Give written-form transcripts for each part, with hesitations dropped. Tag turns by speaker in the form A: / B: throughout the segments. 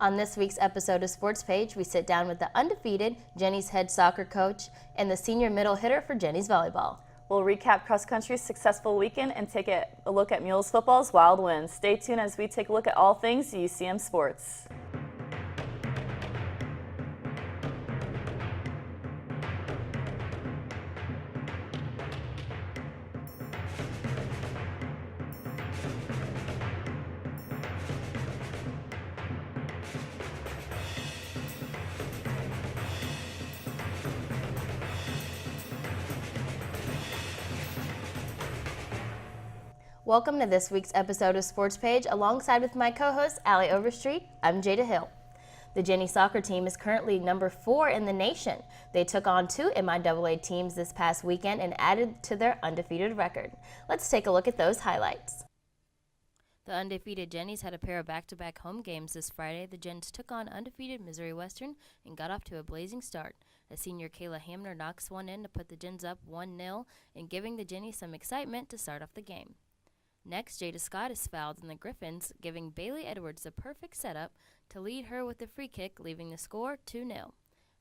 A: On this week's episode of Sports Page, we sit down with the undefeated Jenny's head soccer coach and the senior middle hitter for Jenny's volleyball.
B: We'll recap cross country's successful weekend and take a look at Mules football's wild wins. Stay tuned as we take a look at all things UCM sports.
A: Welcome to this week's episode of Sports Page. Alongside with my co-host, Allie Overstreet, I'm Jada Hill. The Jenny soccer team is currently number 4 in the nation. They took on 2 MIAA teams this past weekend and added to their undefeated record. Let's take a look at those highlights. The undefeated Jennies had a pair of back-to-back home games this Friday. The Gens took on undefeated Missouri Western and got off to a blazing start. As senior Kayla Hamner knocks one in to put the Gens up 1-0 and giving the Jennies some excitement to start off the game. Next, Jada Scott is fouled in the Griffins, giving Bailey Edwards the perfect setup to lead her with the free kick, leaving the score 2-0.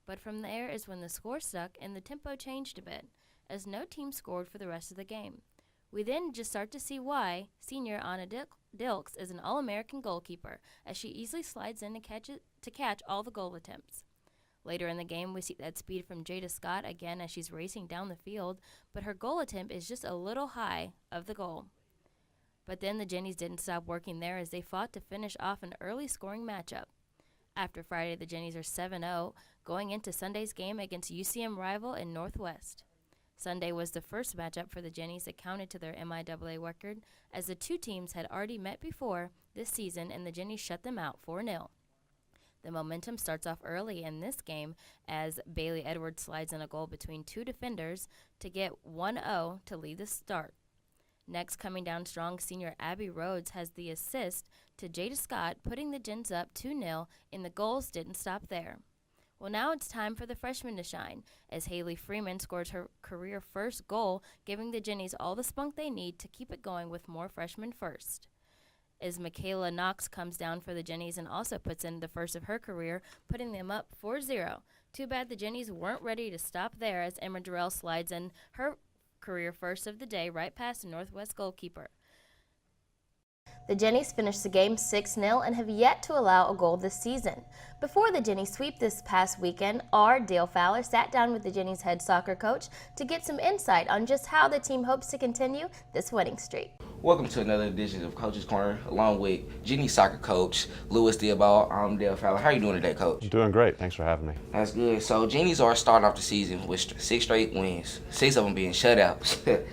A: But from there is when the score stuck and the tempo changed a bit, as no team scored for the rest of the game. We then just start to see why senior Anna Dilks is an All-American goalkeeper, as she easily slides in to catch all the goal attempts. Later in the game, we see that speed from Jada Scott again as she's racing down the field, but her goal attempt is just a little high of the goal. But then the Jennies didn't stop working there as they fought to finish off an early scoring matchup. After Friday, the Jennies are 7-0, going into Sunday's game against UCM rival in Northwest. Sunday was the first matchup for the Jennies that counted to their MIAA record, as the two teams had already met before this season and the Jennies shut them out 4-0. The momentum starts off early in this game as Bailey Edwards slides in a goal between 2 defenders to get 1-0 to lead the start. Next, coming down strong, senior Abby Rhodes has the assist to Jada Scott, putting the Gens up 2-0, and the goals didn't stop there. Well, now it's time for the freshmen to shine, as Haley Freeman scores her career first goal, giving the Jennies all the spunk they need to keep it going with more freshmen first. As Michaela Knox comes down for the Jennies and also puts in the first of her career, putting them up 4-0. Too bad the Jennies weren't ready to stop there, as Emma Durrell slides in her career first of the day right past the Northwest goalkeeper. The Jennies finished the game 6-0 and have yet to allow a goal this season. Before the Jennies sweep this past weekend, our Dale Fowler sat down with the Jennies head soccer coach to get some insight on just how the team hopes to continue this winning streak.
C: Welcome to another edition of Coach's Corner, along with Jenny soccer coach Louis Theobald. I'm Dale Fowler. How are you doing today, Coach?
D: I'm doing great. Thanks for having me.
C: That's good. So Jennies are starting off the season with 6 straight wins, 6 of them being shutouts.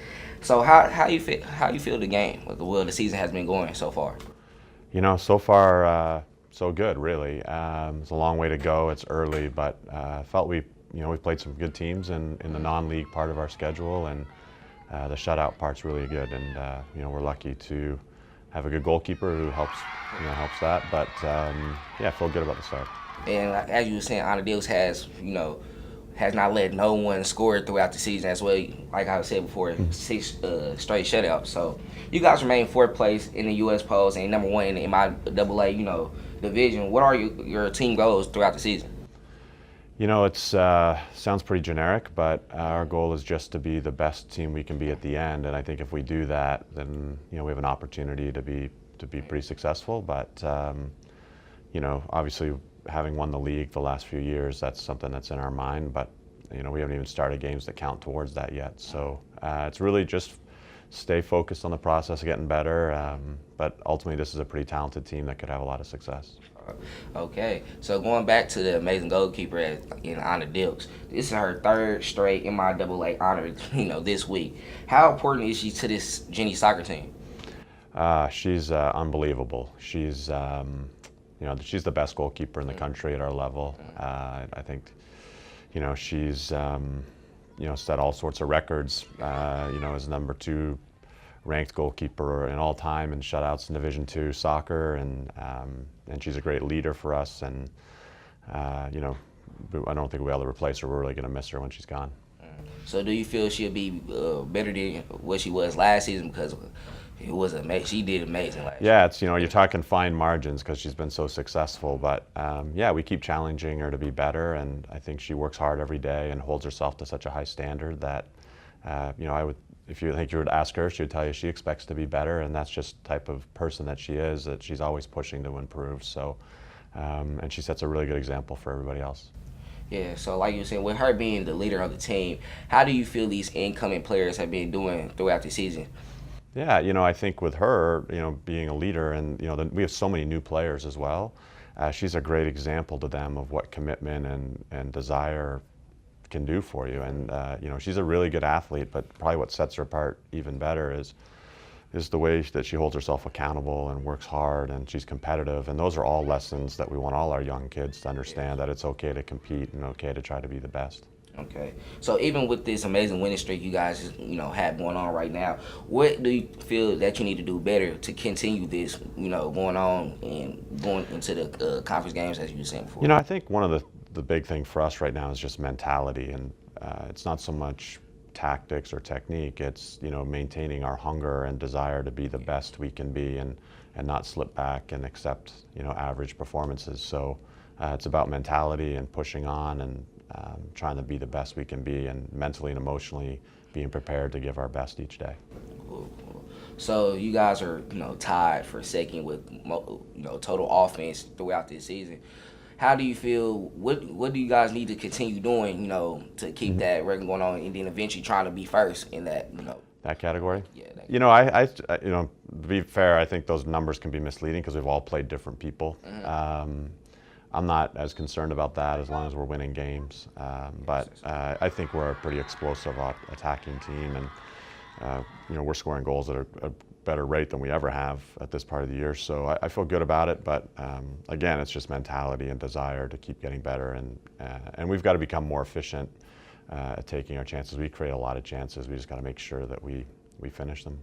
C: So how you feel the game? Well, the season has been going so far.
D: You know, so far so good, really. It's a long way to go. It's early, but I felt we've played some good teams in the non-league part of our schedule, and the shutout part's really good. And we're lucky to have a good goalkeeper who helps that. But I feel good about the start.
C: And as you were saying, Anna Dilks has not let no one score throughout the season as well. Like I said before, 6 straight shutouts. So you guys remain 4th place in the U.S. polls and number 1 in the MIAA, division. What are your team goals throughout the season?
D: You know, it sounds pretty generic, but our goal is just to be the best team we can be at the end. And I think if we do that, then we have an opportunity to be pretty successful. But obviously, having won the league the last few years, that's something that's in our mind, but we haven't even started games that count towards that yet. So it's really just stay focused on the process of getting better, but ultimately this is a pretty talented team that could have a lot of success.
C: Okay, so going back to the amazing goalkeeper in Anna Dilks, this is her 3rd straight MIAA honor, this week. How important is she to this Jenny soccer team?
D: She's unbelievable. She's she's the best goalkeeper in the country at our level. I think, she's, set all sorts of records, as number 2 ranked goalkeeper in all time in shutouts in Division II soccer, and she's a great leader for us. And, I don't think we'll be able to replace her. We're really going to miss her when she's gone.
C: So do you feel she'll be better than what she was last season? Because It was amazing. She did amazing last year.
D: Yeah, it's, you're talking fine margins because she's been so successful. But yeah, we keep challenging her to be better, and I think she works hard every day and holds herself to such a high standard that, I would, if you were to ask her, she would tell you she expects to be better, and that's just the type of person that she is, that she's always pushing to improve. So, and she sets a really good example for everybody else.
C: Yeah, so like you were saying, with her being the leader of the team, how do you feel these incoming players have been doing throughout the season?
D: Yeah, I think with her, being a leader, and we have so many new players as well. She's a great example to them of what commitment and desire can do for you. And she's a really good athlete, but probably what sets her apart even better is the way that she holds herself accountable and works hard, and she's competitive. And those are all lessons that we want all our young kids to understand, that it's okay to compete and okay to try to be the best.
C: Okay, so even with this amazing winning streak you guys, have going on right now, what do you feel that you need to do better to continue this, going on and going into the conference games as you were saying before?
D: I think one of the big thing for us right now is just mentality, and it's not so much tactics or technique. It's maintaining our hunger and desire to be the best we can be, and not slip back and accept average performances. So it's about mentality and pushing on, and trying to be the best we can be, and mentally and emotionally being prepared to give our best each day.
C: Cool. So you guys are tied for second with total offense throughout this season. How do you feel? What do you guys need to continue doing, to keep that record going on, and then eventually trying to be first in that,
D: That category?
C: Yeah.
D: I to be fair, I think those numbers can be misleading because we've all played different people. Mm-hmm. I'm not as concerned about that as long as we're winning games. But I think we're a pretty explosive attacking team, and we're scoring goals at a better rate than we ever have at this part of the year. So I feel good about it, but again, it's just mentality and desire to keep getting better, and we've got to become more efficient at taking our chances. We create a lot of chances. We just got to make sure that we finish them.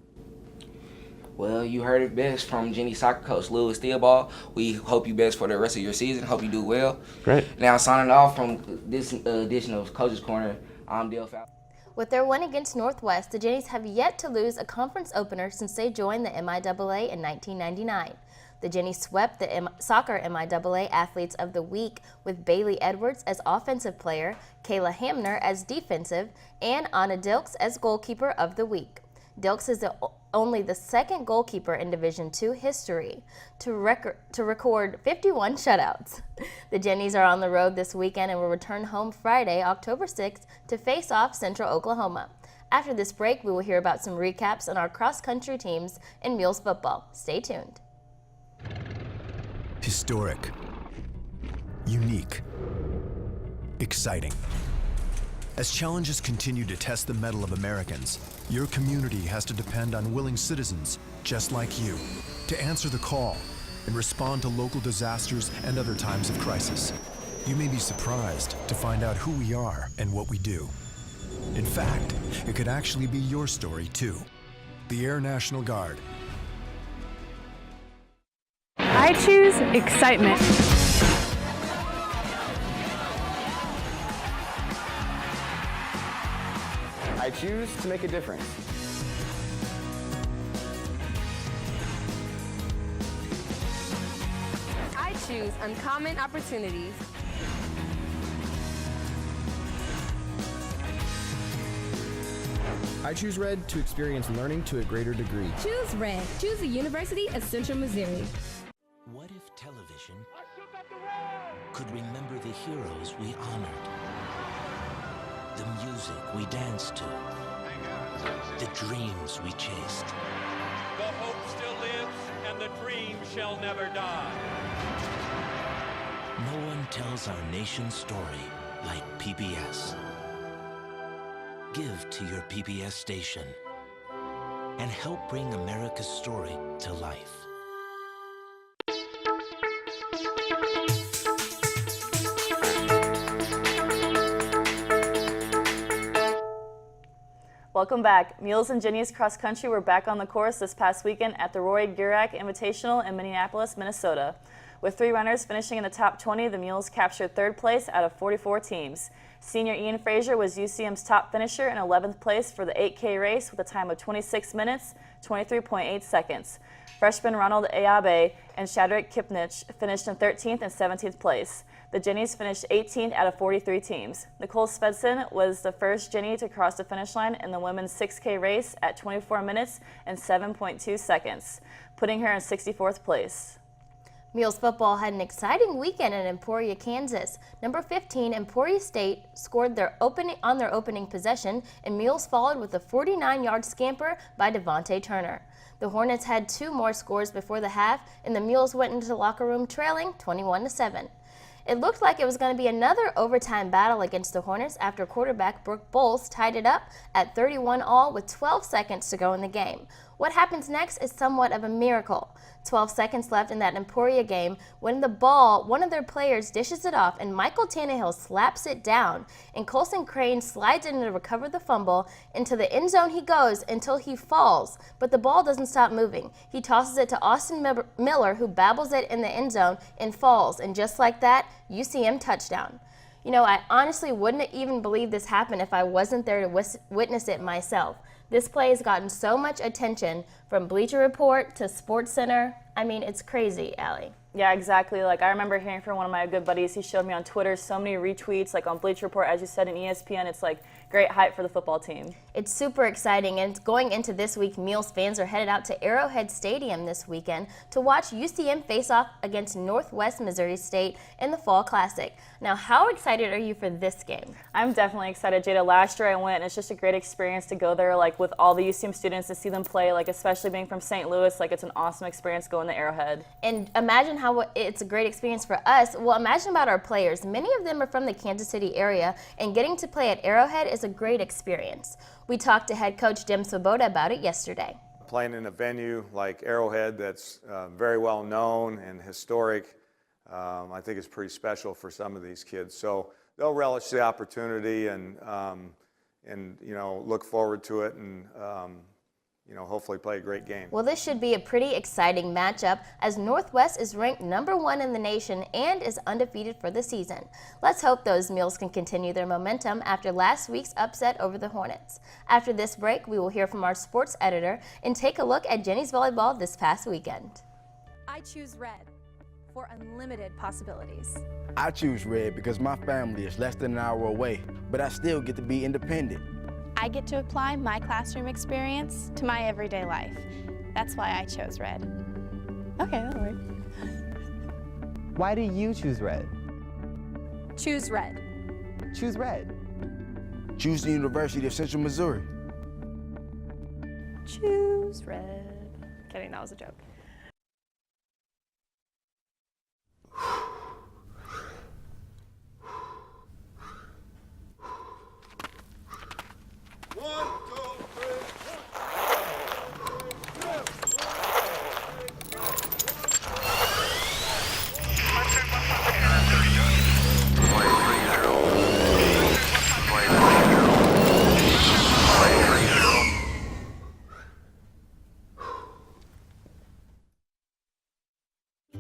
C: Well, you heard it best from Jenny soccer coach Lewis Theobald. We hope you best for the rest of your season. Hope you do well.
D: Great.
C: Now, signing off from this edition of Coach's Corner, I'm Dale Fowler.
A: With their win against Northwest, the Jennies have yet to lose a conference opener since they joined the MIAA in 1999. The Jennies swept the Soccer MIAA Athletes of the Week with Bailey Edwards as offensive player, Kayla Hamner as defensive, and Anna Dilks as goalkeeper of the week. Dilks is only the second goalkeeper in Division II history to record 51 shutouts. The Jennies are on the road this weekend and will return home Friday, October 6th, to face off Central Oklahoma. After this break, we will hear about some recaps on our cross-country teams in Mules football. Stay tuned.
E: Historic, unique, exciting. As challenges continue to test the mettle of Americans, your community has to depend on willing citizens just like you to answer the call and respond to local disasters and other times of crisis. You may be surprised to find out who we are and what we do. In fact, it could actually be your story too. The Air National Guard.
F: I choose excitement.
G: I choose to make a difference.
F: I choose uncommon opportunities.
G: I choose Red to experience learning to a greater degree.
H: Choose Red. Choose the University of Central Missouri.
I: What if television could remember the heroes we honored? The music we danced to, the dreams we chased.
J: The hope still lives, and the dream shall never die.
I: No one tells our nation's story like PBS. Give to your PBS station and help bring America's story to life.
B: Welcome back. Mules and Jennies cross country were back on the course this past weekend at the Roy Gurak Invitational in Minneapolis, Minnesota. With 3 runners finishing in the top 20, the Mules captured 3rd place out of 44 teams. Senior Ian Frazier was UCM's top finisher in 11th place for the 8K race with a time of 26 minutes, 23.8 seconds. Freshman Ronald Ayabe and Shadrach Kipnich finished in 13th and 17th place. The Jennies finished 18th out of 43 teams. Nicole Svedson was the first Jenny to cross the finish line in the women's 6K race at 24 minutes and 7.2 seconds, putting her in 64th place.
A: Mules football had an exciting weekend in Emporia, Kansas. Number 15, Emporia State, scored on their opening possession, and Mules followed with a 49-yard scamper by Devontae Turner. The Hornets had 2 more scores before the half, and the Mules went into the locker room trailing 21-7. It looked like it was going to be another overtime battle against the Hornets after quarterback Brooke Bowles tied it up at 31-all with 12 seconds to go in the game. What happens next is somewhat of a miracle. 12 seconds left in that Emporia game when the ball, one of their players dishes it off and Michael Tannehill slaps it down, and Colson Crane slides in to recover the fumble. Into the end zone he goes until he falls, but the ball doesn't stop moving. He tosses it to Austin Miller, who babbles it in the end zone and falls, and just like that, UCM touchdown. You know, I honestly wouldn't even believe this happened if I wasn't there to witness it myself. This play has gotten so much attention from Bleacher Report to Sports Center. I mean, it's crazy, Allie.
B: Yeah, exactly. Like, I remember hearing from one of my good buddies. He showed me on Twitter so many retweets, like on Bleacher Report, as you said, and ESPN. It's like great hype for the football team.
A: It's super exciting, and going into this week, Mules fans are headed out to Arrowhead Stadium this weekend to watch UCM face off against Northwest Missouri State in the Fall Classic. Now, how excited are you for this game?
B: I'm definitely excited, Jada. Last year I went, and it's just a great experience to go there, like with all the UCM students, to see them play, like especially being from St. Louis. Like, it's an awesome experience going to Arrowhead. And imagine how it's a great experience for us. Well, imagine about our players. Many of them are from the Kansas City area, and getting to play at Arrowhead is a great experience. We talked to head coach Dim Swoboda about it yesterday.
K: Playing in a venue like Arrowhead that's very well known and historic, I think it's pretty special for some of these kids. So they'll relish the opportunity and you know, look forward to it and you know, hopefully play a great game.
A: Well, this should be a pretty exciting matchup as Northwest is ranked #1 in the nation and is undefeated for the season. Let's hope those Mules can continue their momentum after last week's upset over the Hornets. After this break, we will hear from our sports editor and take a look at Jennies volleyball this past weekend.
L: I choose red for unlimited possibilities.
M: I choose red because my family is less than an hour away, but I still get to be independent.
N: I get to apply my classroom experience to my everyday life. That's why I chose red. Okay, that'll work.
O: Why do you choose red?
L: Choose red.
O: Choose red.
M: Choose the University of Central Missouri.
L: Choose red. Kidding, that was a joke.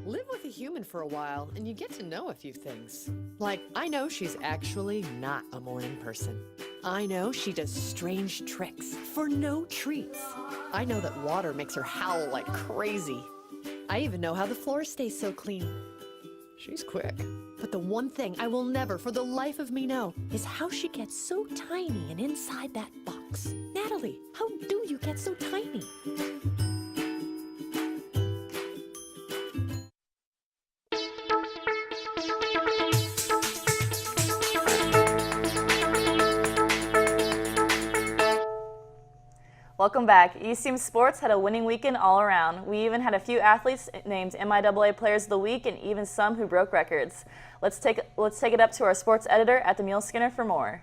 P: Live with a human for a while and you get to know a few things. Like, I know she's actually not a morning person. I know she does strange tricks for no treats. I know that water makes her howl like crazy. I even know how the floor stays so clean. She's quick. But the one thing I will never for the life of me know is how she gets so tiny and inside that box. Natalie, how do you get so tiny?
B: Welcome back. UCM Sports had a winning weekend all around. We even had a few athletes named MIAA Players of the Week and even some who broke records. Let's take it up to our sports editor at the Mule Skinner for more.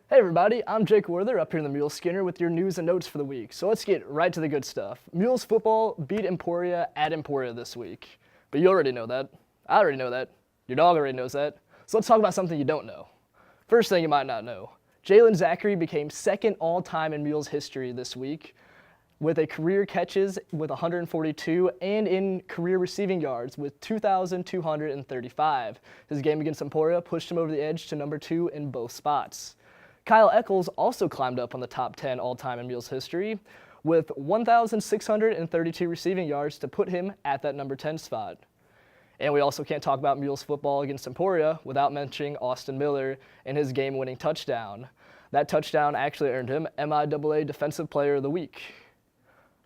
Q: Hey everybody, I'm Jake Werther up here in the Mule Skinner with your news and notes for the week. So let's get right to the good stuff. Mules football beat Emporia at Emporia this week. But you already know that. I already know that. Your dog already knows that. So let's talk about something you don't know. First thing you might not know. Jalen Zachary became second all-time in Mules history this week with a career catches with 142 and in career receiving yards with 2,235. His game against Emporia pushed him over the edge to #2 in both spots. Kyle Eccles also climbed up on the top 10 all-time in Mules history with 1,632 receiving yards to put him at that number 10 spot. And we also can't talk about Mules football against Emporia without mentioning Austin Miller and his game-winning touchdown. That touchdown actually earned him MIAA Defensive Player of the Week.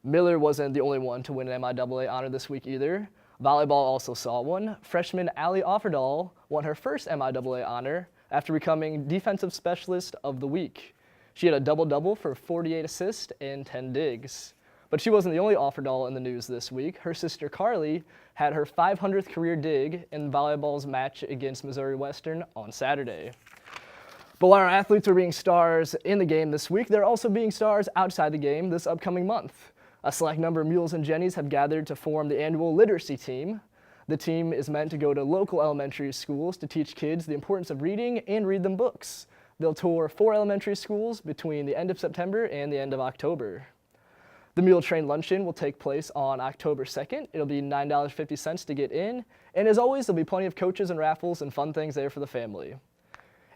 Q: Miller wasn't the only one to win an MIAA honor this week either. Volleyball also saw one. Freshman Allie Offerdahl won her first MIAA honor after becoming Defensive Specialist of the Week. She had a double-double for 48 assists and 10 digs. But she wasn't the only Offerdahl in the news this week. Her sister Carly had her 500th career dig in volleyball's match against Missouri Western on Saturday. But while our athletes are being stars in the game this week, they're also being stars outside the game this upcoming month. A select number of Mules and Jennies have gathered to form the annual literacy team. The team is meant to go to local elementary schools to teach kids the importance of reading and read them books. They'll tour 4 elementary schools between the end of September and the end of October. The Mule Train Luncheon will take place on October 2nd. It'll be $9.50 to get in. And as always, there'll be plenty of coaches and raffles and fun things there for the family.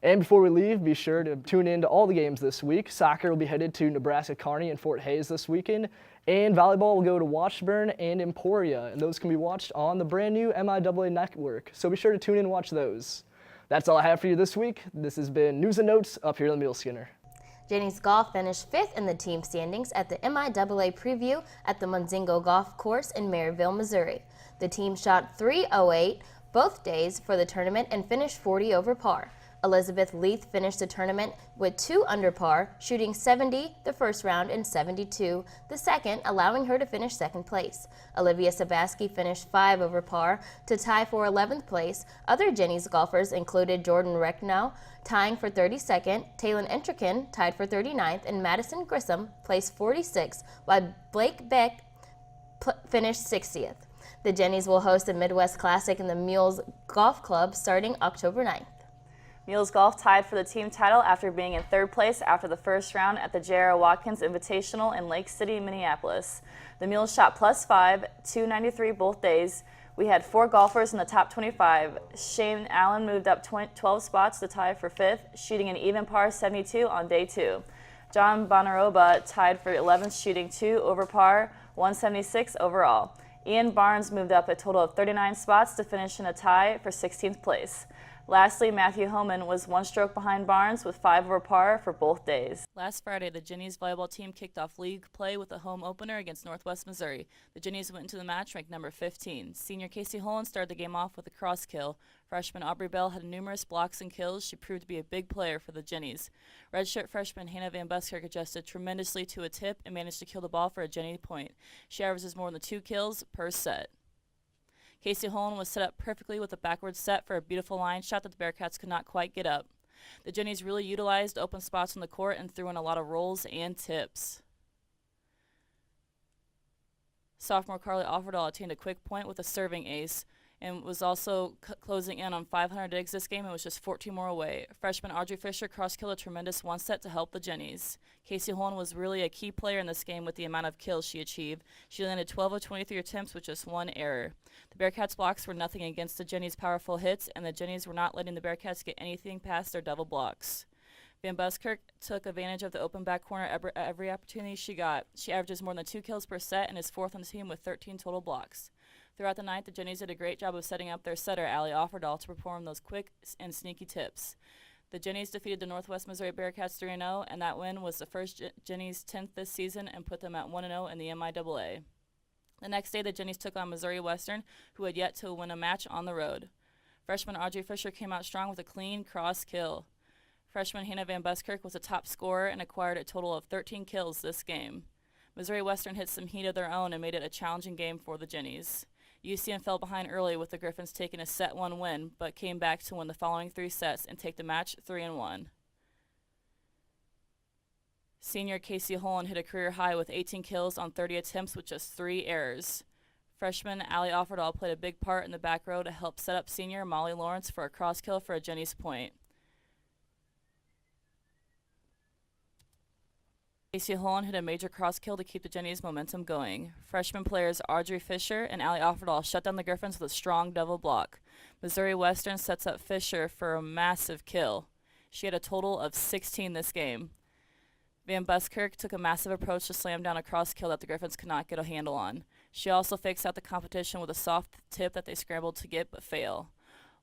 Q: And before we leave, be sure to tune in to all the games this week. Soccer will be headed to Nebraska Kearney and Fort Hays this weekend. And volleyball will go to Washburn and Emporia. And those can be watched on the brand new MIAA network. So be sure to tune in and watch those. That's all I have for you this week. This has been News and Notes up here in the Mule Skinner.
A: Jennies Golf finished 5th in the team standings at the MIAA preview at the Munzingo Golf Course in Maryville, Missouri. The team shot .308 both days for the tournament and finished 40 over par. Elizabeth Leith finished the tournament with 2 under par, shooting 70 the first round and 72 the second, allowing her to finish second place. Olivia Sabaski finished 5 over par to tie for 11th place. Other Jennies golfers included Jordan Recknow tying for 32nd, Taylon Entrikin tied for 39th, and Madison Grissom placed 46th, while Blake Beck finished 60th. The Jennies will host the Midwest Classic in the Mules Golf Club starting October 9th.
B: Mules Golf tied for the team title after being in 3rd place after the first round at the J.R. Watkins Invitational in Lake City, Minneapolis. The Mules shot +5, 293 both days. We had 4 golfers in the top 25. Shane Allen moved up 12 spots to tie for 5th, shooting an even par 72 on day 2. John Bonaroba tied for 11th, shooting 2 over par, 176 overall. Ian Barnes moved up a total of 39 spots to finish in a tie for 16th place. Lastly, Matthew Homan was 1 stroke behind Barnes with 5 over par for both days. Last Friday, the Jennies volleyball team kicked off league play with a home opener against Northwest Missouri. The Jennies went into the match ranked number 15. Senior Casey Holland started the game off with a cross kill. Freshman Aubrey Bell had numerous blocks and kills. She proved to be a big player for the Jennies. Redshirt freshman Hannah Van Buskirk adjusted tremendously to a tip and managed to kill the ball for a Jenny point. She averages more than 2 kills per set. Casey Holland was set up perfectly with a backward set for a beautiful line shot that the Bearcats could not quite get up. The Jennies really utilized open spots on the court and threw in a lot of rolls and tips. Sophomore Carly Offerdahl attained a quick point with a serving ace and was also closing in on 500 digs this game and was just 14 more away. Freshman Audrey Fisher cross-killed a tremendous 1 set to help the Jennies. Casey Holland was really a key player in this game with the amount of kills she achieved. She landed 12 of 23 attempts with just 1 error. The Bearcats' blocks were nothing against the Jennies' powerful hits, and the Jennies were not letting the Bearcats get anything past their double blocks. Van Buskirk took advantage of the open back corner every opportunity she got. She averages more than 2 kills per set and is 4th on the team with 13 total blocks. Throughout the night, the Jennies did a great job of setting up their setter, Allie Offerdahl, to perform those quick and sneaky tips. The Jennies defeated the Northwest Missouri Bearcats 3-0, and that win was the first Jennies' 10th this season and put them at 1-0 in the MIAA. The next day, the Jennies took on Missouri Western, who had yet to win a match on the road. Freshman Audrey Fisher came out strong with a clean cross kill. Freshman Hannah Van Buskirk was a top scorer and acquired a total of 13 kills this game. Missouri Western hit some heat of their own and made it a challenging game for the Jennies. UCM fell behind early with the Griffins taking a set 1 win, but came back to win the following 3 sets and take the match 3-1. Senior Casey Holland hit a career high with 18 kills on 30 attempts with just 3 errors. Freshman Allie Offerdahl played a big part in the back row to help set up senior Molly Lawrence for a cross kill for a Jennies point. Casey Holland hit a major cross kill to keep the Jennies' momentum going. Freshman players Audrey Fisher and Allie Offerdahl shut down the Griffins with a strong double block. Missouri Western sets up Fisher for a massive kill. She had a total of 16 this game. Van Buskirk took a massive approach to slam down a cross kill that the Griffins could not get a handle on. She also fakes out the competition with a soft tip that they scrambled to get but fail.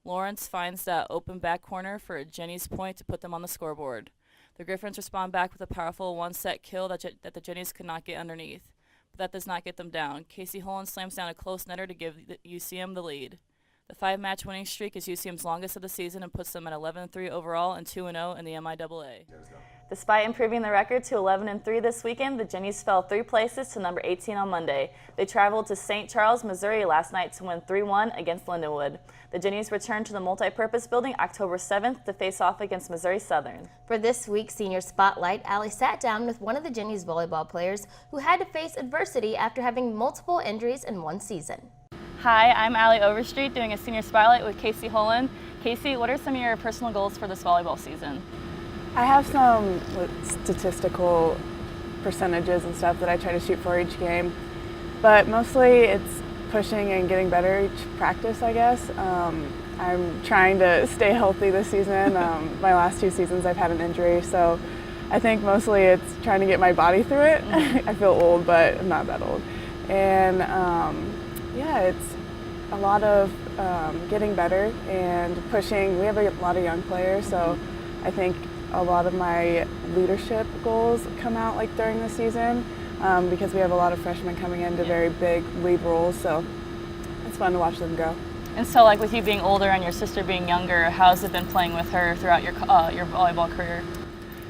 B: Lawrence finds that open back corner for a Jenny's point to put them on the scoreboard. The Griffins respond back with a powerful one-set kill that the Jennies could not get underneath. But that does not get them down. Casey Holland slams down a close netter to give the UCM the lead. The 5-match winning streak is UCM's longest of the season and puts them at 11-3 overall and 2-0 in the MIAA. Despite improving the record to 11-3 this weekend, the Jennies fell 3 places to number 18 on Monday. They traveled to St. Charles, Missouri last night to win 3-1 against Lindenwood. The Jennies return to the multipurpose building October 7th to face off against Missouri Southern.
A: For this week's Senior Spotlight, Allie sat down with one of the Jennies volleyball players who had to face adversity after having multiple injuries in one season.
B: Hi, I'm Allie Overstreet doing a Senior Spotlight with Casey Holland. Casey, what are some of your personal goals for this volleyball season?
R: I have some statistical percentages and stuff that I try to shoot for each game, but mostly it's pushing and getting better each practice, I guess. I'm trying to stay healthy this season. My last 2 seasons I've had an injury, so I think mostly it's trying to get my body through it. I feel old, but I'm not that old. And yeah, it's a lot of getting better and pushing. We have a lot of young players, so I think a lot of my leadership goals come out like during the season because we have a lot of freshmen coming into very big lead roles, so it's fun to watch them grow.
B: And so, like with you being older and your sister being younger, how's it been playing with her throughout your volleyball career?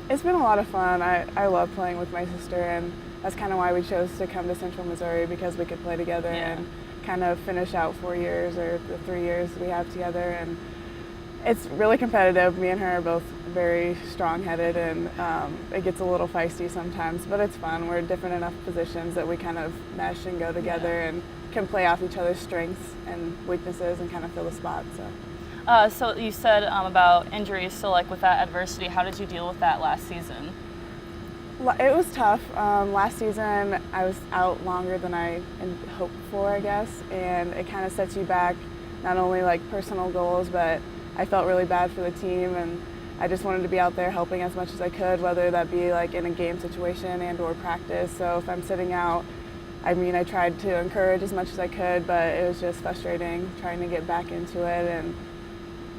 R: It's been a lot of fun. I love playing with my sister, and that's kind of why we chose to come to Central Missouri, because we could play together and kind of finish out 4 years or the 3 years we have together. And it's really competitive. Me and her are both very strong-headed, and it gets a little feisty sometimes, but it's fun. We're in different enough positions that we kind of mesh and go together and can play off each other's strengths and weaknesses and kind of fill the spot.
B: So you said about injuries, so like with that adversity, how did you deal with that last season?
R: It was tough. Last season I was out longer than I hoped for, I guess, and it kind of sets you back, not only like personal goals, but I felt really bad for the team, and I just wanted to be out there helping as much as I could, whether that be like in a game situation and or practice. So if I'm sitting out, I mean, I tried to encourage as much as I could, but it was just frustrating trying to get back into it and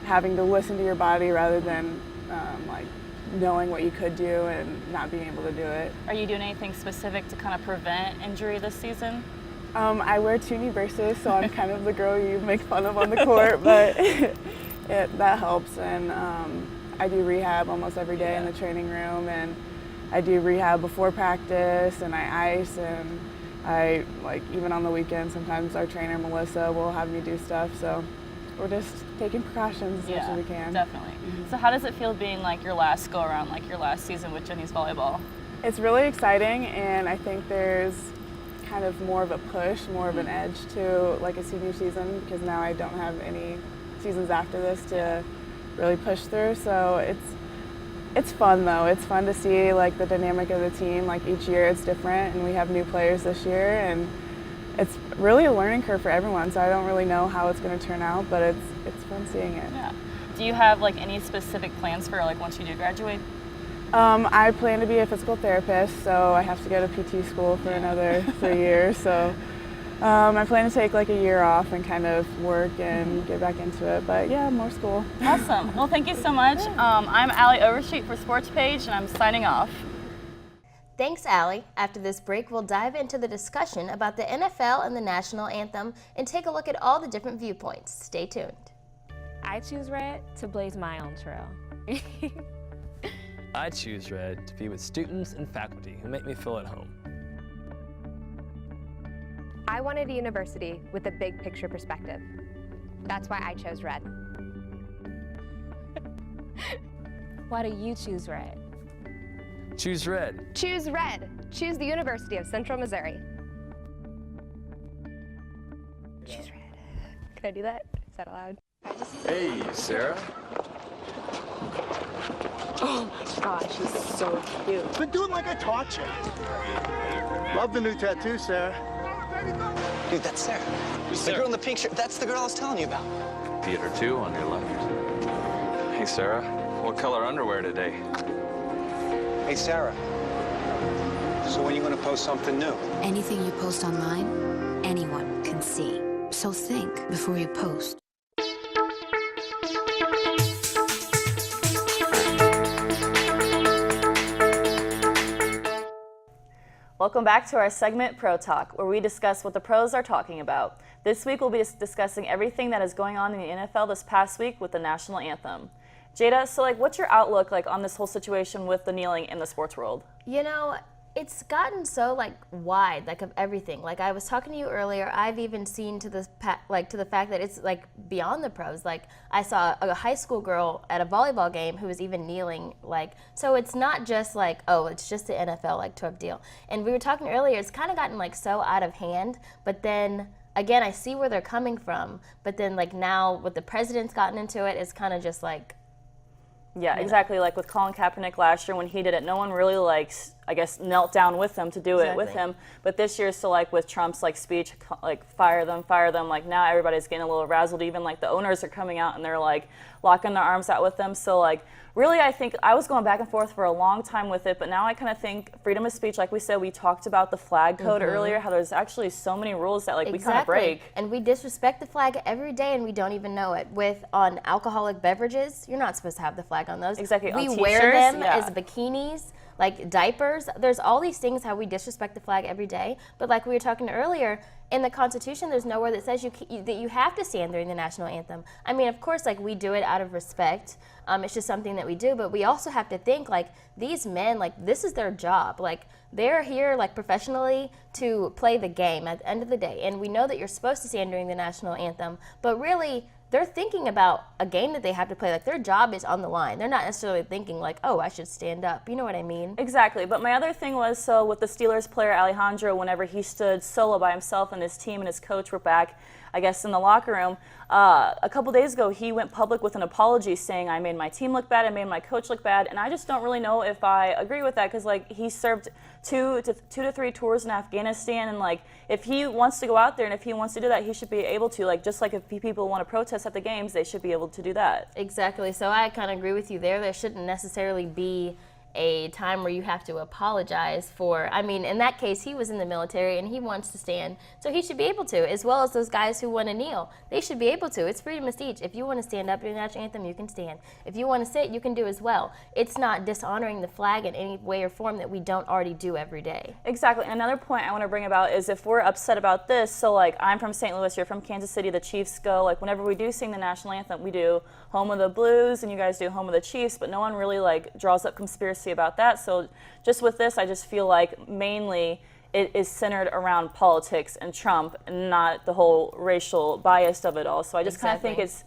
R: having to listen to your body rather than like knowing what you could do and not being able to do it.
B: Are you doing anything specific to kind of prevent injury this season?
R: I wear 2 knee braces, so I'm kind of the girl you make fun of on the court, but that helps. And I do rehab almost every day in the training room, and I do rehab before practice, and I ice, and I, like, even on the weekend, sometimes our trainer, Melissa, will have me do stuff, so we're just taking precautions as much as we can.
B: Definitely. So how does it feel being like your last go-around, like your last season with Jennies volleyball?
R: It's really exciting, and I think there's kind of more of a push, more of an edge to like a senior season, because now I don't have any seasons after this to really push through. So it's fun though. It's fun to see like the dynamic of the team. Like each year it's different, and we have new players this year, and it's really a learning curve for everyone. So I don't really know how it's going to turn out, but it's fun seeing it.
B: Yeah. Do you have like any specific plans for like once you do graduate?
R: I plan to be a physical therapist, so I have to go to PT school for another 3 years. So I plan to take like a year off and kind of work and get back into it. But yeah, more school.
B: Awesome. Well, thank you so much. I'm Allie Overstreet for SportsPage, and I'm signing off.
A: Thanks, Allie. After this break, we'll dive into the discussion about the NFL and the national anthem and take a look at all the different viewpoints. Stay tuned.
S: I choose red to blaze my own trail.
T: I choose red to be with students and faculty who make me feel at home.
F: I wanted a university with a big picture perspective. That's why I chose red.
S: Why do you choose red?
T: Choose red.
F: Choose red. Choose the University of Central Missouri. Choose red. Can I do that? Is that allowed?
U: Hey, Sarah.
F: Oh my gosh, she's so cute.
V: Been doing like I taught you. Love the new tattoo, Sarah.
W: Dude, that's Sarah. The girl in the pink shirt. That's the girl I was telling you about.
U: Theater 2 on your left. Hey, Sarah. What color underwear today?
W: Hey, Sarah. So when are you going to post something new?
C: Anything you post online, anyone can see. So think before you post.
B: Welcome back to our segment Pro Talk, where we discuss what the pros are talking about. This week we'll be discussing everything that is going on in the NFL this past week with the national anthem. Jada, so what's your outlook on this whole situation with the kneeling in the sports world?
A: You know, it's gotten so wide, of everything. I was talking to you earlier, I've even seen to the fact that it's beyond the pros. I saw a high school girl at a volleyball game who was even kneeling. So it's not just oh, it's just the NFL type of deal. And we were talking earlier, it's kind of gotten so out of hand. But then again, I see where they're coming from. But then now what the president's gotten into it, it's kind of just
B: yeah, exactly. With Colin Kaepernick last year when he did it, no one really I guess, knelt down with him to do it with him. But this year, so with Trump's speech, fire them. Now everybody's getting a little razzled. Even the owners are coming out and they're locking their arms out with them. So really, I think I was going back and forth for a long time with it, but now I kind of think freedom of speech, like we said, we talked about the flag code earlier, how there's actually so many rules that we kind of break.
A: And we disrespect the flag every day and we don't even know it. On alcoholic beverages, you're not supposed to have the flag on those.
B: Exactly.
A: We
B: on
A: wear them
B: yeah.
A: as bikinis, diapers. There's all these things how we disrespect the flag every day. But like we were talking earlier, in the Constitution, there's nowhere that says that you have to stand during the national anthem. I mean, of course, we do it out of respect. It's just something that we do. But we also have to think, these men, this is their job. They're here, professionally to play the game at the end of the day. And we know that you're supposed to stand during the national anthem. But really, they're thinking about a game that they have to play. Their job is on the line. They're not necessarily thinking oh, I should stand up. You know what I mean?
B: Exactly. But my other thing was, so with the Steelers player Alejandro, whenever he stood solo by himself and his team and his coach were back, I guess, in the locker room, a couple days ago, he went public with an apology saying, I made my team look bad, I made my coach look bad, and I just don't really know if I agree with that because, he served two to three tours in Afghanistan, and, if he wants to go out there and if he wants to do that, he should be able to, just like if people want to protest at the games, they should be able to do that.
A: Exactly. So I kind of agree with you there. There shouldn't necessarily be a time where you have to apologize for, I mean, in that case, he was in the military and he wants to stand, so he should be able to, as well as those guys who want to kneel. They should be able to. It's freedom of speech. If you want to stand up during the national anthem, you can stand. If you want to sit, you can do as well. It's not dishonoring the flag in any way or form that we don't already do every day.
B: Exactly. And another point I want to bring about is if we're upset about this, so I'm from St. Louis, you're from Kansas City, the Chiefs go, whenever we do sing the national anthem, we do Home of the Blues and you guys do Home of the Chiefs, but no one really draws up conspiracy about that. So just with this, I just feel mainly it is centered around politics and Trump and not the whole racial bias of it all. So I just kind of think it's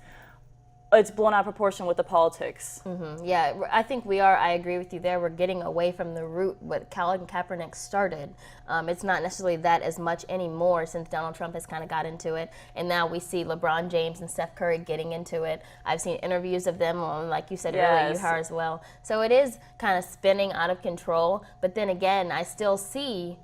B: blown out of proportion with the politics.
A: Mm-hmm. Yeah, I think we are. I agree with you there. We're getting away from the root, what Colin Kaepernick started. It's not necessarily that as much anymore since Donald Trump has kind of got into it. And now we see LeBron James and Steph Curry getting into it. I've seen interviews of them on, like you said earlier, UHAR as well. So it is kind of spinning out of control. But then again, I still see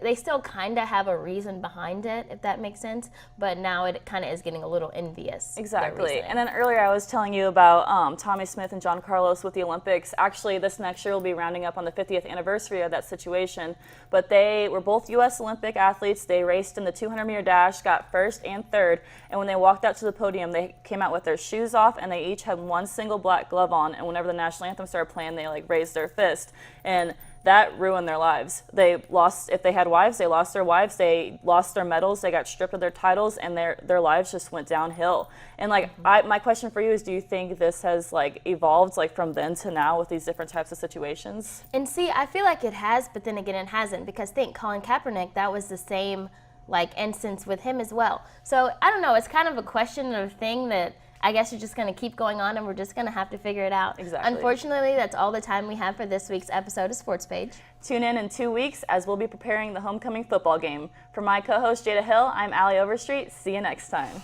A: they still kind of have a reason behind it, if that makes sense, but now it kind of is getting a little envious.
B: Exactly. And then earlier I was telling you about Tommy Smith and John Carlos with the Olympics. Actually, this next year will be rounding up on the 50th anniversary of that situation, but they were both U.S. Olympic athletes. They raced in the 200-meter dash, got first and third, and when they walked out to the podium, they came out with their shoes off, and they each had one single black glove on, and whenever the national anthem started playing, they raised their fist. And that ruined their lives. They lost, if they had wives, they lost their wives, they lost their medals, they got stripped of their titles, and their lives just went downhill. And my question for you is, do you think this has evolved from then to now with these different types of situations?
A: And see, I feel like it has, but then again it hasn't, because think Colin Kaepernick, that was the same instance with him as well. So I don't know, it's kind of a question or thing that I guess you're just going to keep going on and we're just going to have to figure it out.
B: Exactly.
A: Unfortunately, that's all the time we have for this week's episode of Sports Page.
B: Tune in 2 weeks as we'll be preparing the homecoming football game. For my co-host Jada Hill, I'm Allie Overstreet. See you next time.